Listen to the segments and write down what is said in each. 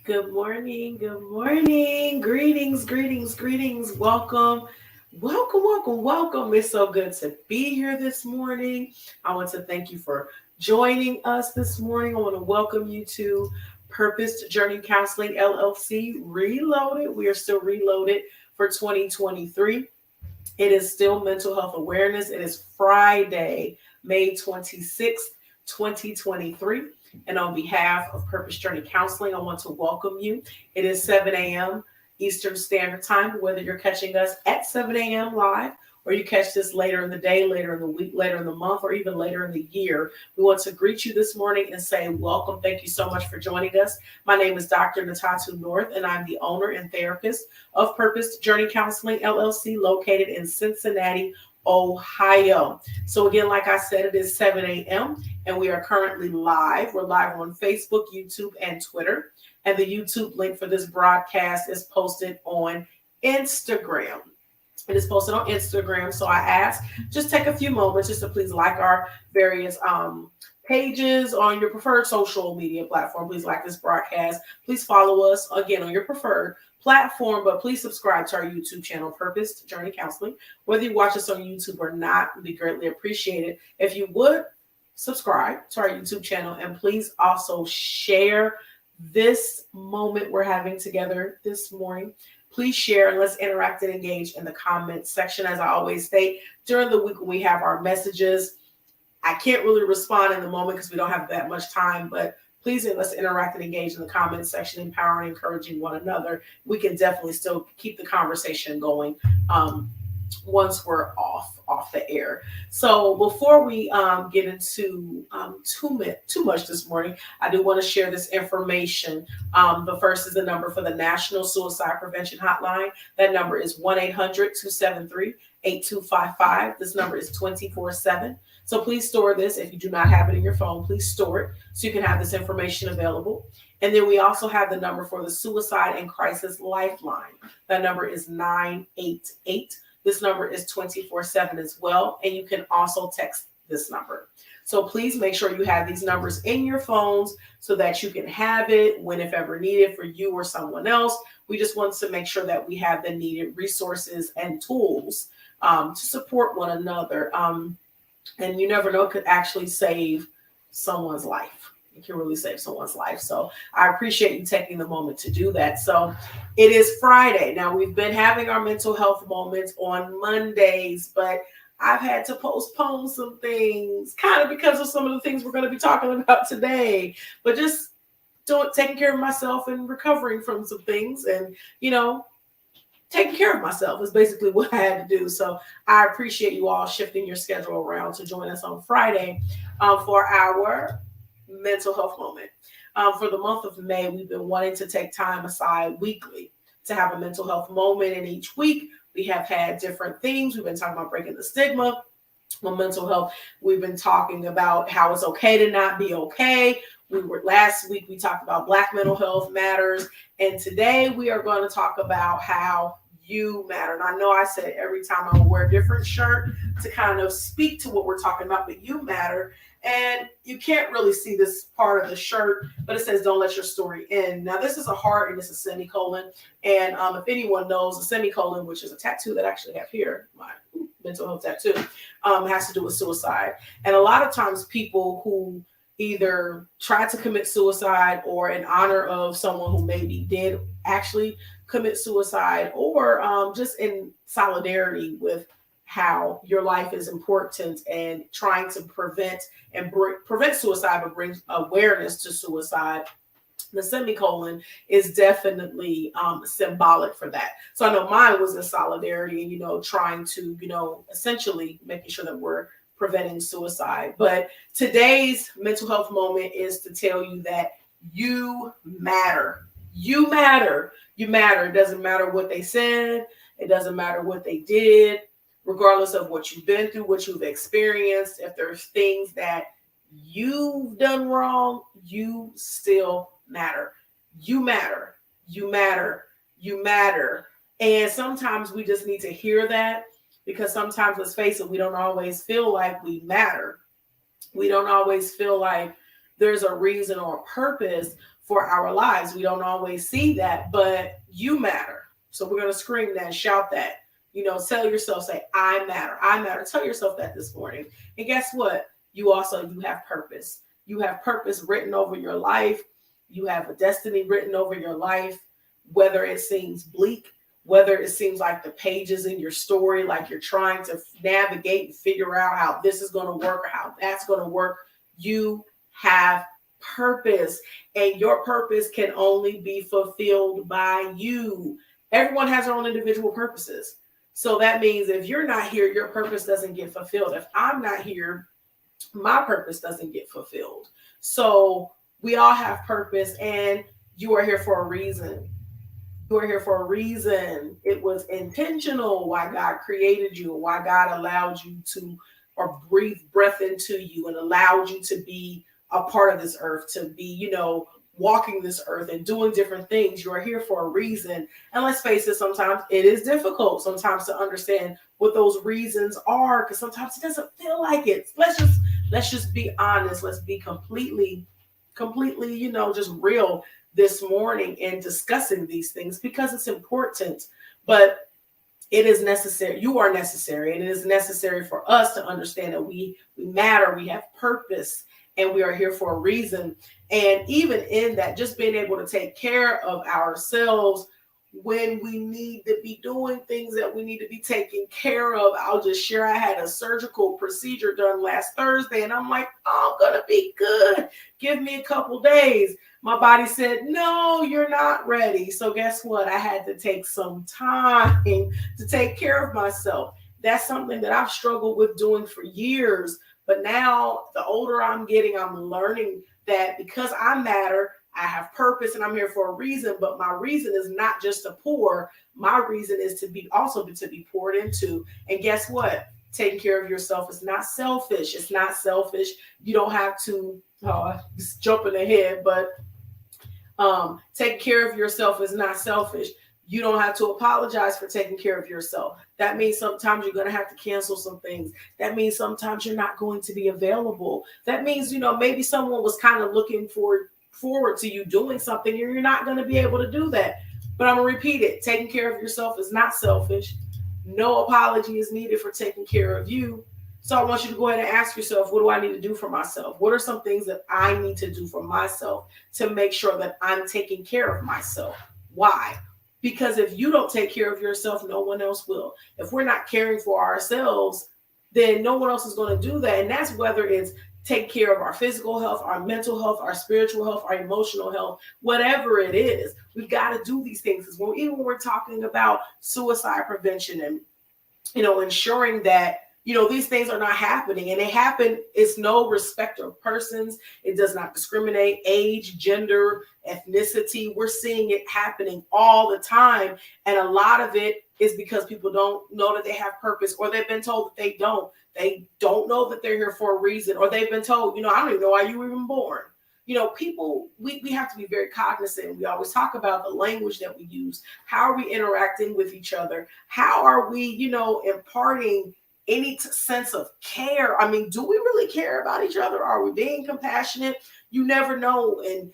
Good morning. Good morning. Greetings, greetings, greetings. Welcome. Welcome, welcome, welcome. It's so good to be here this morning. I want to thank you for joining us this morning. I want to welcome you to Purpose Journey Counseling LLC Reloaded. We are still reloaded for 2023. It is still mental health awareness. It is Friday, May 26th, 2023. And on behalf of Purpose Journey Counseling, I want to welcome you. It is 7 a.m. Eastern Standard Time, whether you're catching us at 7 a.m. live or you catch this later in the day, later in the week, later in the month, or even later in the year. We want to greet you this morning and say welcome. Thank you so much for joining us. My name is Dr. Natatu North, and I'm the owner and therapist of Purpose Journey Counseling LLC, located in Cincinnati, Ohio. So again, like I said, it is 7 a.m. and we are currently live. We're live on Facebook, YouTube, and Twitter. And the YouTube link for this broadcast is posted on Instagram. It is posted on Instagram. So I ask, just take a few moments just to please like our various pages on your preferred social media platform. Please like this broadcast. Please follow us again on your preferred platform, but please subscribe to our YouTube channel, Purpose Journey Counseling. Whether you watch us on YouTube or not, would be greatly appreciated if you would subscribe to our YouTube channel, and please also share this moment we're having together this morning. Please share and let's interact and engage in the comments section. As I always state, during the week when we have our messages, I can't really respond in the moment because we don't have that much time, but please let's interact and engage in the comments section, empowering, encouraging one another. We can definitely still keep the conversation going once we're off the air. So before we get into too much this morning, I do want to share this information. The first is the number for the National Suicide Prevention Hotline. That number is 1-800-273-8255. This number is 24/7. So please store this. If you do not have it in your phone, please store it so you can have this information available. And then we also have the number for the Suicide and Crisis Lifeline. That number is 988. This number is 24/7 as well. And you can also text this number. So please make sure you have these numbers in your phones so that you can have it when, if ever needed, for you or someone else. We just want to make sure that we have the needed resources and tools to support one another. And you never know, it could actually save someone's life. It can really save someone's life. So I appreciate you taking the moment to do that. So it is Friday. Now, we've been having our mental health moments on Mondays, but I've had to postpone some things kind of because of some of the things we're going to be talking about today. But just taking care of myself and recovering from some things, and, taking care of myself is basically what I had to do. So I appreciate you all shifting your schedule around to join us on Friday for our mental health moment. For the month of May, we've been wanting to take time aside weekly to have a mental health moment. And each week we have had different themes. We've been talking about breaking the stigma on mental health. We've been talking about how it's okay to not be okay. Last week we talked about Black mental health matters. And today we are going to talk about how you matter. And I know I said every time I wear a different shirt to kind of speak to what we're talking about, but you matter. And you can't really see this part of the shirt, but it says, don't let your story end. Now, this is a heart and it's a semicolon. And if anyone knows, a semicolon, which is a tattoo that I actually have here, my mental health tattoo, has to do with suicide. And a lot of times people who either try to commit suicide or in honor of someone who maybe did actually commit suicide, or just in solidarity with how your life is important and trying to prevent suicide, but bring awareness to suicide. The semicolon is definitely symbolic for that. So I know mine was in solidarity and, trying to, essentially making sure that we're preventing suicide. But today's mental health moment is to tell you that you matter. You matter. You matter. It doesn't matter what they said. It doesn't matter what they did. Regardless of what you've been through, what you've experienced, if there's things that you've done wrong, you still matter. You matter. You matter. You matter. And sometimes we just need to hear that, because sometimes, let's face it, we don't always feel like we matter. We don't always feel like there's a reason or a purpose for our lives. We don't always see that, but you matter. So we're going to scream that, shout that, tell yourself, say, I matter. I matter. Tell yourself that this morning. And guess what? You have purpose. You have purpose written over your life. You have a destiny written over your life, whether it seems bleak, whether it seems like the pages in your story, like you're trying to navigate and figure out how this is going to work or how that's going to work. You have purpose, and your purpose can only be fulfilled by you. Everyone has their own individual purposes. So that means if you're not here, your purpose doesn't get fulfilled. If I'm not here, my purpose doesn't get fulfilled. So we all have purpose, and you are here for a reason. You are here for a reason. It was intentional why God created you, why God allowed you to, or breathe breath into you and allowed you to be a part of this earth, to be, walking this earth and doing different things. You are here for a reason. And let's face it, sometimes it is difficult sometimes to understand what those reasons are, because sometimes it doesn't feel like it. Let's just be honest. Let's be completely, just real this morning in discussing these things, because it's important, but it is necessary. You are necessary, and it is necessary for us to understand that we matter, we have purpose, and we are here for a reason. And even in that, just being able to take care of ourselves when we need to be doing things that we need to be taking care of. I'll just share, I had a surgical procedure done last Thursday, and I'm like, oh, I'm going to be good. Give me a couple days. My body said, no, you're not ready. So guess what? I had to take some time to take care of myself. That's something that I've struggled with doing for years. But now, the older I'm getting, I'm learning that because I matter, I have purpose, and I'm here for a reason. But my reason is not just to pour. My reason is to be poured into. And guess what? Taking care of yourself is not selfish. It's not selfish. You don't have to just jumping ahead, but taking care of yourself is not selfish. You don't have to apologize for taking care of yourself. That means sometimes you're going to have to cancel some things. That means sometimes you're not going to be available. That means, maybe someone was kind of looking forward to you doing something, and you're not going to be able to do that. But I'm going to repeat it. Taking care of yourself is not selfish. No apology is needed for taking care of you. So I want you to go ahead and ask yourself, what do I need to do for myself? What are some things that I need to do for myself to make sure that I'm taking care of myself? Why? Because if you don't take care of yourself, no one else will. If we're not caring for ourselves, then no one else is going to do that. And that's whether it's take care of our physical health, our mental health, our spiritual health, our emotional health, whatever it is. We've got to do these things. Even when we're talking about suicide prevention and, ensuring that, these things are not happening, and they happen. It's no respect of persons. It does not discriminate age, gender, ethnicity. We're seeing it happening all the time. And a lot of it is because people don't know that they have purpose, or they've been told that they don't. They don't know that they're here for a reason, or they've been told, I don't even know why you were even born. People, we have to be very cognizant. We always talk about the language that we use. How are we interacting with each other? How are we, imparting any sense of care? I mean, do we really care about each other? Are we being compassionate? You never know. And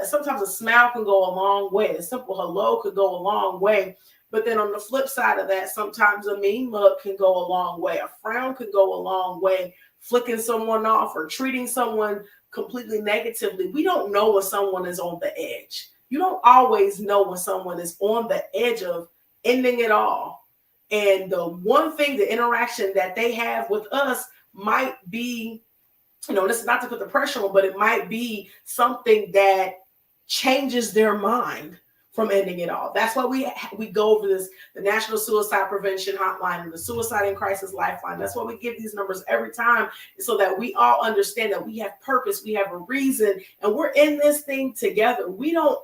sometimes a smile can go a long way. A simple hello could go a long way. But then on the flip side of that, sometimes a mean look can go a long way. A frown could go a long way. Flicking someone off or treating someone completely negatively. We don't know when someone is on the edge. You don't always know when someone is on the edge of ending it all. And the one thing, the interaction that they have with us might be, this is not to put the pressure on, but it might be something that changes their mind from ending it all. That's why we go over this, the National Suicide Prevention Hotline and the Suicide and Crisis Lifeline. That's why we give these numbers every time, so that we all understand that we have purpose, we have a reason, and we're in this thing together.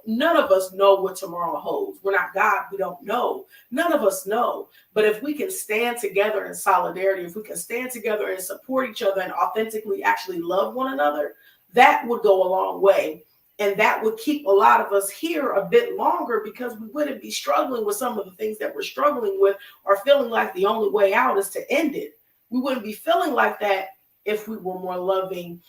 None of us know what tomorrow holds. We're not God. We don't know. None of us know. But if we can stand together in solidarity, if we can stand together and support each other and authentically actually love one another, that would go a long way. And that would keep a lot of us here a bit longer, because we wouldn't be struggling with some of the things that we're struggling with, or feeling like the only way out is to end it. We wouldn't be feeling like that if we were more loving,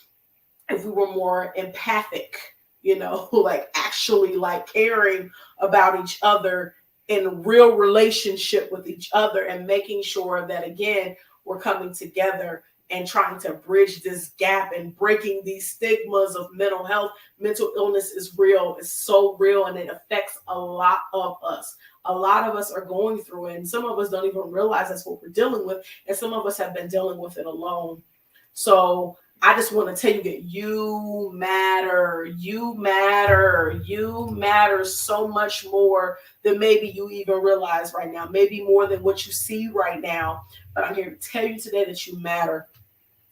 if we were more empathic, like actually like caring about each other in real relationship with each other, and making sure that, again, we're coming together and trying to bridge this gap and breaking these stigmas of mental health. Mental illness is real. It's so real, and it affects a lot of us. A lot of us are going through it, and some of us don't even realize that's what we're dealing with, and some of us have been dealing with it alone. So I just want to tell you that you matter. You matter. You matter so much more than maybe you even realize right now, maybe more than what you see right now. But I'm here to tell you today that you matter.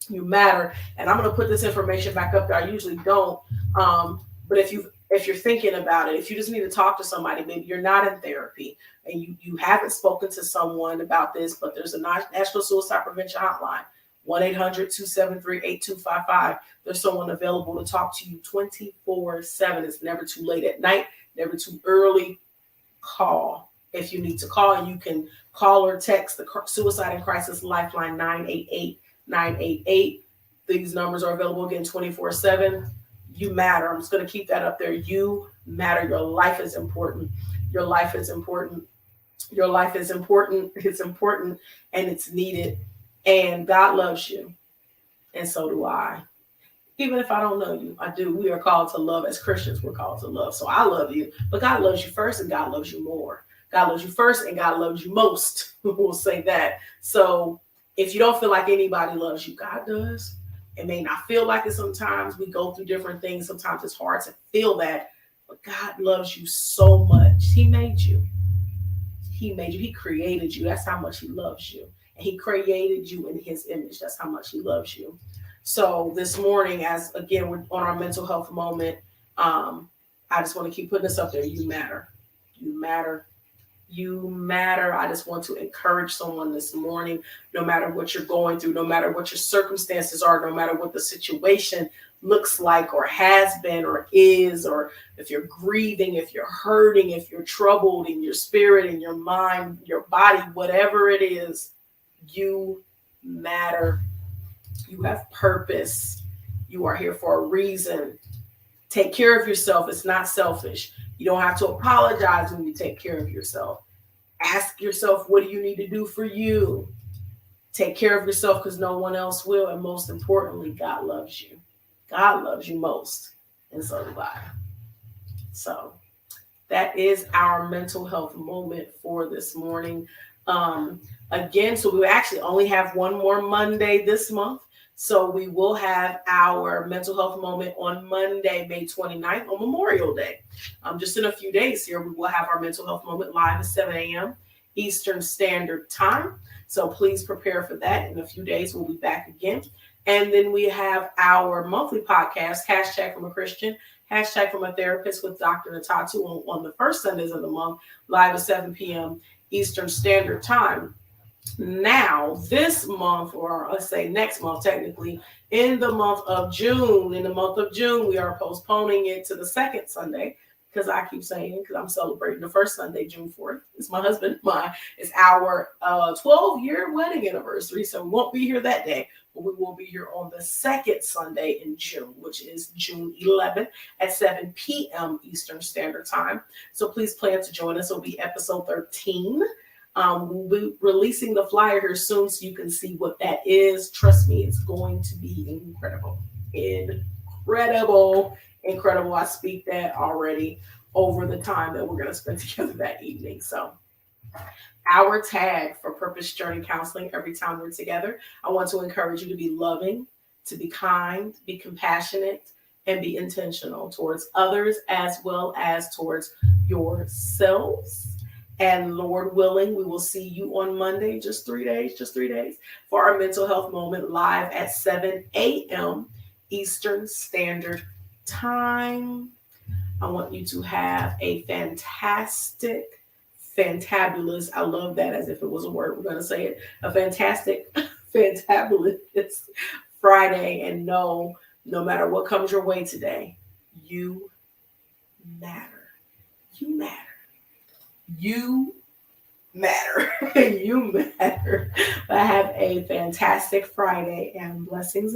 You matter. And I'm going to put this information back up there. I usually don't. But if you're thinking about it, if you just need to talk to somebody, maybe you're not in therapy and you haven't spoken to someone about this, but there's a National Suicide Prevention Hotline. 1-800-273-8255. There's someone available to talk to you 24/7. It's never too late at night, never too early. Call. If you need to call, you can call or text the Suicide and Crisis Lifeline 988-988. These numbers are available again 24/7. You matter. I'm just going to keep that up there. You matter. Your life is important. Your life is important. Your life is important. It's important and it's needed. And God loves you. And so do I. Even if I don't know you, I do. We are called to love. As Christians, we're called to love. So I love you. But God loves you first, and God loves you more. God loves you first, and God loves you most. We'll say that. So if you don't feel like anybody loves you, God does. It may not feel like it sometimes. We go through different things. Sometimes it's hard to feel that. But God loves you so much. He made you. He made you. He created you. That's how much he loves you. And he created you in his image. That's how much he loves you. So this morning, as again, we're on our mental health moment, I just want to keep putting this up there. You matter. You matter. You matter. I just want to encourage someone this morning, no matter what you're going through, no matter what your circumstances are, no matter what the situation looks like or has been or is, or if you're grieving, if you're hurting, if you're troubled in your spirit, in your mind, your body, whatever it is, you matter. You have purpose. You are here for a reason. Take care of yourself. It's not selfish. You don't have to apologize when you take care of yourself. Ask yourself, what do you need to do for you? Take care of yourself because no one else will. And most importantly, God loves you. God loves you most. And so do I. So that is our mental health moment for this morning. Again, so we actually only have one more Monday this month. So we will have our mental health moment on Monday, May 29th, on Memorial Day. Just in a few days here, we will have our mental health moment live at 7 a.m. Eastern Standard Time. So please prepare for that. In a few days, we'll be back again. And then we have our monthly podcast, Hashtag from a Christian, Hashtag from a Therapist with Dr. Natatu on the first Sundays of the month, live at 7 p.m. Eastern Standard Time. Now, this month, or let's say next month, technically, in the month of June, we are postponing it to the second Sunday, because I keep saying, because I'm celebrating the first Sunday, June 4th. It's my husband, it's our 12-year wedding anniversary, so we won't be here that day, but we will be here on the second Sunday in June, which is June 11th at 7 p.m. Eastern Standard Time. So please plan to join us. It'll be episode 13. We'll be releasing the flyer here soon so you can see what that is. Trust me, it's going to be incredible. Incredible. I speak that already over the time that we're going to spend together that evening. So our tag for Purpose Journey Counseling every time we're together, I want to encourage you to be loving, to be kind, be compassionate, and be intentional towards others as well as towards yourselves. And Lord willing, we will see you on Monday, just 3 days, for our mental health moment live at 7 a.m. Eastern Standard Time. I want you to have a fantastic, fantabulous, I love that as if it was a word, we're going to say it, a fantastic, fantabulous Friday. And no matter what comes your way today, you matter. You matter. You matter. You matter. But have a fantastic Friday and blessings.